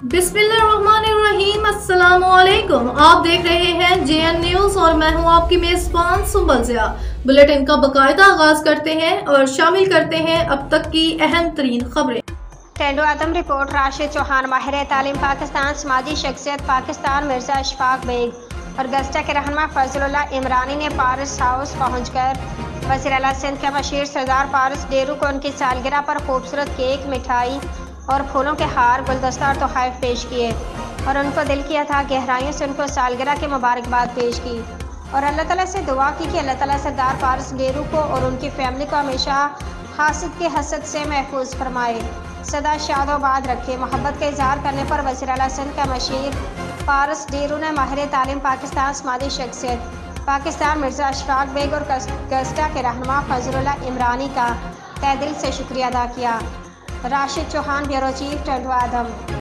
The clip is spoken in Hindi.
बिस्मिल्लाहिर्रहमानिर्रहीम। अस्सलामुअलैकुम। आप देख रहे हैं जेएन न्यूज और मैं हूं आपकी मेजबान सुंबल ज़िया। बुलेटिन का बाकायदा आगाज करते हैं और शामिल करते हैं अब तक की अहम तरीन खबरें। टेंडो आदम रिपोर्ट। राशिद चौहान माहिर तालीम पाकिस्तान, समाजी शख्सियत पाकिस्तान मिर्जा अशफाक बेग और गस्टा के रहनुमा फजलुल्लाह इमरानी ने पारस हाउस पहुंचकर वज़ीर आला सिंध के मशीर सरदार पारस डेरू को उनकी सालगिरह पर खूबसूरत केक, मिठाई और फूलों के हार, गुलदस्ता और तोहफ़े पेश किए और उनको दिल की अथाह गहराइयों से उनको सालगिरह की मुबारकबाद पेश की और अल्लाह ताला से दुआ की कि अल्लाह ताला सरदार पारस डेरू को और उनकी फैमिली को हमेशा हासिद के हसद से महफूज फरमाए, सदा शादोबाद रखे। मोहब्बत का इजहार करने पर वज़ीर आला सिंध का मशीर पारस डेरू ने माहिर तालीम पाकिस्तान, समाजी शख्सियत पाकिस्तान मिर्जा अशफाक बेग और गस्टा के रहनुमा फजलुल्लाह इमरानी का तहे दिल से शुक्रिया अदा किया। राशिद चौहान, ब्यूरो चीफ, टेंडो आदम।